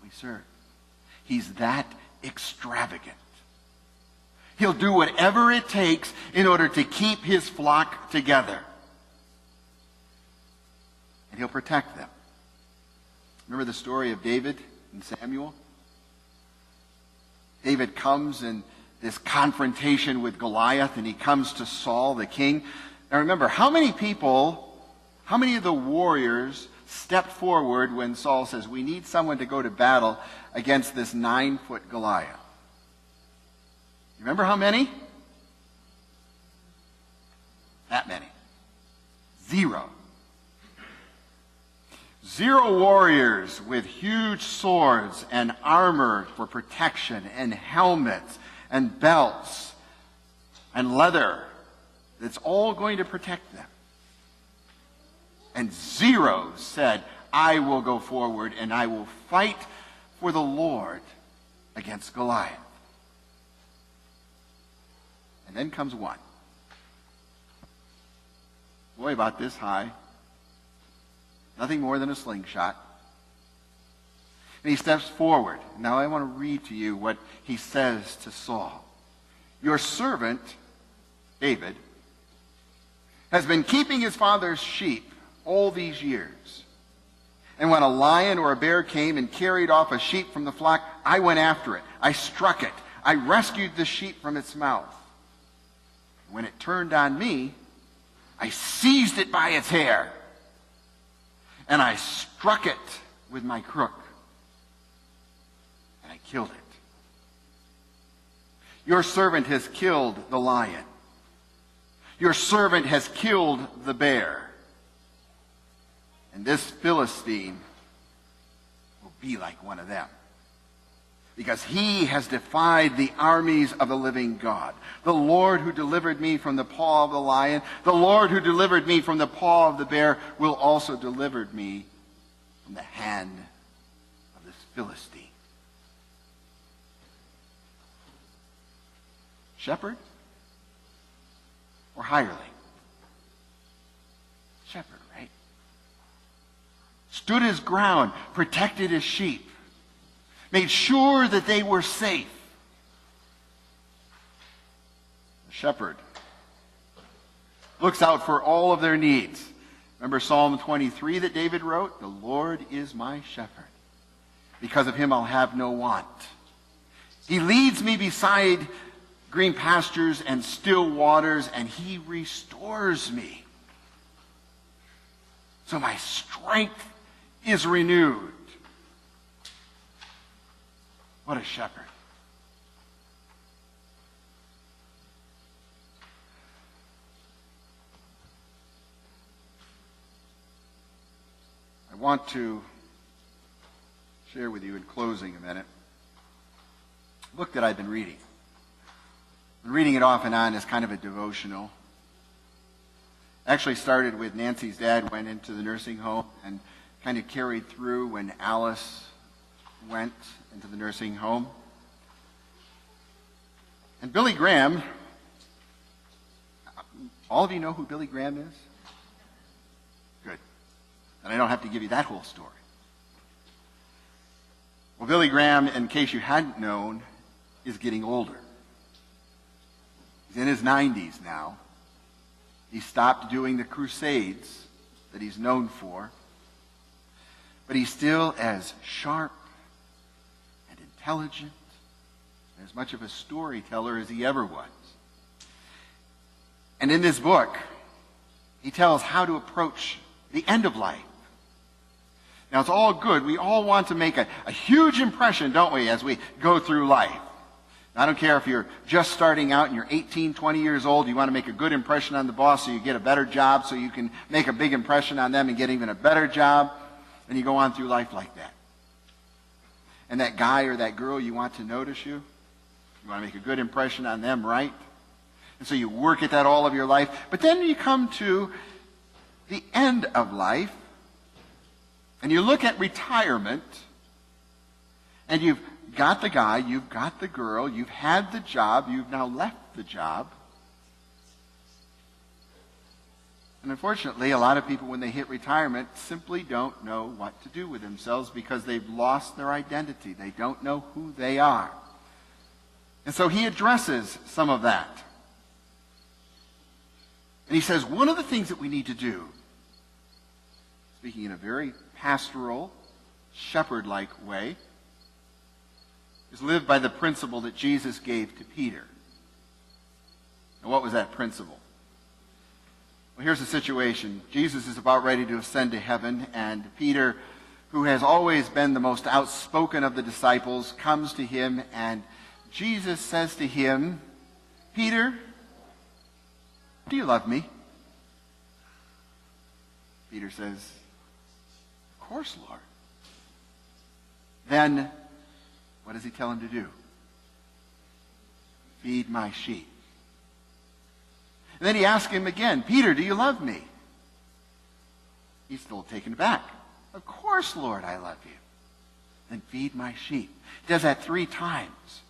we serve. He's that extravagant. He'll do whatever it takes in order to keep his flock together. And he'll protect them. Remember the story of David and Samuel? David comes in this confrontation with Goliath, and he comes to Saul, the king. Now remember, how many of the warriors stepped forward when Saul says, we need someone to go to battle against this 9-foot Goliath? You remember how many? That many. 0. 0 warriors with huge swords and armor for protection and helmets and belts and leather that's all going to protect them. And 0 said, I will go forward and I will fight for the Lord against Goliath. And then comes 1. Boy, about this high. Nothing more than a slingshot. And he steps forward. Now I want to read to you what he says to Saul. Your servant, David, has been keeping his father's sheep all these years. And when a lion or a bear came and carried off a sheep from the flock, I went after it. I struck it. I rescued the sheep from its mouth. When it turned on me, I seized it by its hair. And I struck it with my crook. And I killed it. Your servant has killed the lion. Your servant has killed the bear. And this Philistine will be like one of them. Because he has defied the armies of the living God. The Lord who delivered me from the paw of the lion, the Lord who delivered me from the paw of the bear, will also deliver me from the hand of this Philistine. Shepherd or hireling? Shepherd, right? Stood his ground, protected his sheep. Made sure that they were safe. The shepherd looks out for all of their needs. Remember Psalm 23 that David wrote? The Lord is my shepherd. Because of him I'll have no want. He leads me beside green pastures and still waters, and he restores me. So my strength is renewed. What a shepherd. I want to share with you in closing a minute a book that I've been reading. I've been reading it off and on as kind of a devotional. Actually started with Nancy's dad went into the nursing home and kind of carried through when Alice went into the nursing home. And Billy Graham, all of you know who Billy Graham is? Good. And I don't have to give you that whole story. Well, Billy Graham, in case you hadn't known, is getting older. He's in his 90s now. He stopped doing the crusades that he's known for. But he's still as sharp and intelligent, and as much of a storyteller as he ever was. And in this book, he tells how to approach the end of life. Now, it's all good. We all want to make a huge impression, don't we, as we go through life. I don't care if you're just starting out and you're 18, 20 years old, you want to make a good impression on the boss so you get a better job, so you can make a big impression on them and get even a better job, and you go on through life like that. And that guy or that girl you want to notice you want to make a good impression on them, right? And so you work at that all of your life. But then you come to the end of life, and you look at retirement, and you've got the guy, you've got the girl, you've had the job, you've now left the job. And unfortunately, a lot of people, when they hit retirement, simply don't know what to do with themselves because they've lost their identity. They don't know who they are. And so he addresses some of that. And he says, one of the things that we need to do, speaking in a very pastoral, shepherd-like way, is live by the principle that Jesus gave to Peter. And what was that principle? Well, here's the situation. Jesus is about ready to ascend to heaven, and Peter, who has always been the most outspoken of the disciples, comes to him, and Jesus says to him, Peter, do you love me? Peter says, of course, Lord. Then, what does he tell him to do? Feed my sheep. And then he asks him again, Peter, do you love me? He's still taken aback. Of course, Lord, I love you. Then feed my sheep. He does that 3 times.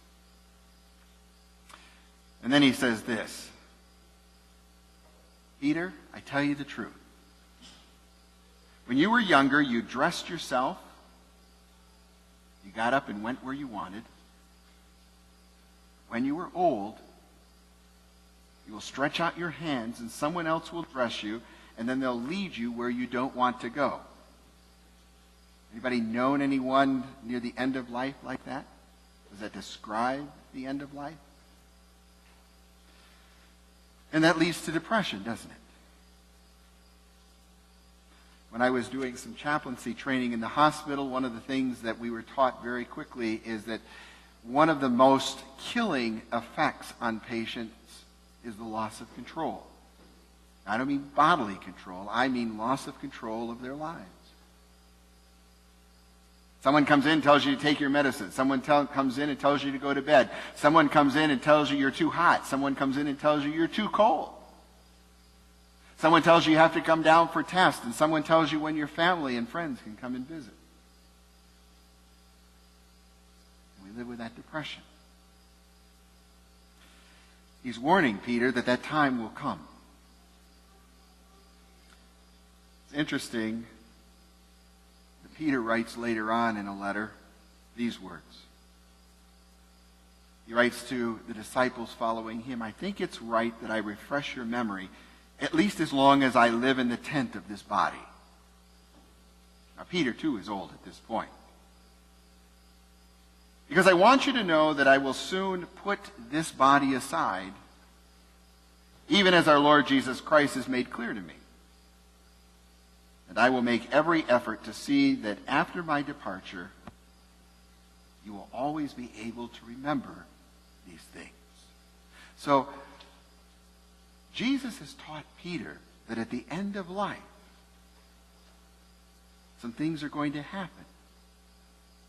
And then he says this, Peter, I tell you the truth. When you were younger, you dressed yourself. You got up and went where you wanted. When you were old, you will stretch out your hands and someone else will dress you, and then they'll lead you where you don't want to go. Anybody known anyone near the end of life like that? Does that describe the end of life? And that leads to depression, doesn't it? When I was doing some chaplaincy training in the hospital, one of the things that we were taught very quickly is that one of the most killing effects on patients is the loss of control. I don't mean bodily control. I mean loss of control of their lives. Someone comes in and tells you to take your medicine. Someone comes in and tells you to go to bed. Someone comes in and tells you you're too hot. Someone comes in and tells you you're too cold. Someone tells you you have to come down for tests. And someone tells you when your family and friends can come and visit. And we live with that depression. He's warning Peter that that time will come. It's interesting that Peter writes later on in a letter these words. He writes to the disciples following him, I think it's right that I refresh your memory, at least as long as I live in the tent of this body. Now, Peter, too, is old at this point. Because I want you to know that I will soon put this body aside, even as our Lord Jesus Christ has made clear to me. And I will make every effort to see that after my departure, you will always be able to remember these things. So, Jesus has taught Peter that at the end of life, some things are going to happen.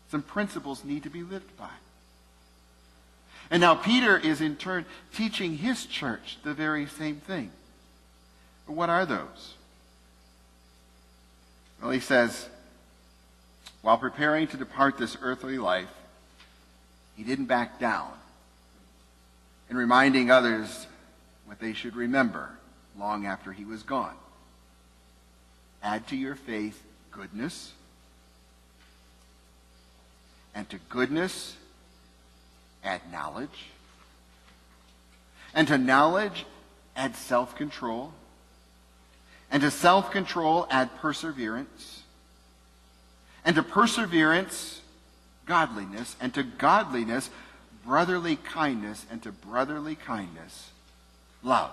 Some principles need to be lived by. And now Peter is in turn teaching his church the very same thing. What are those? Well, he says, while preparing to depart this earthly life, he didn't back down in reminding others what they should remember long after he was gone. Add to your faith goodness, and to goodness add knowledge, and to knowledge add self-control, and to self-control add perseverance, and to perseverance godliness, and to godliness brotherly kindness, and to brotherly kindness love.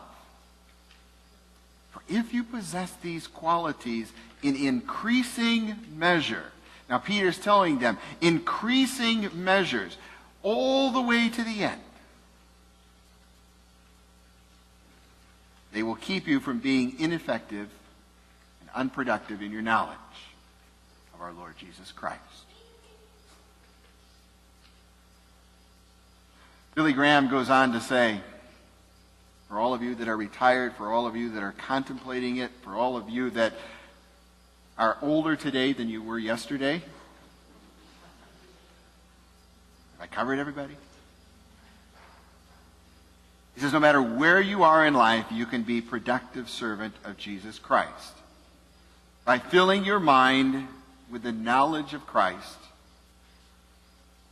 For if you possess these qualities in increasing measure, now Peter's telling them, increasing measures, all the way to the end, they will keep you from being ineffective and unproductive in your knowledge of our Lord Jesus Christ. Billy Graham goes on to say, for all of you that are retired, for all of you that are contemplating it, for all of you that are older today than you were yesterday. Have I covered everybody? He says no matter where you are in life, you can be a productive servant of Jesus Christ. By filling your mind with the knowledge of Christ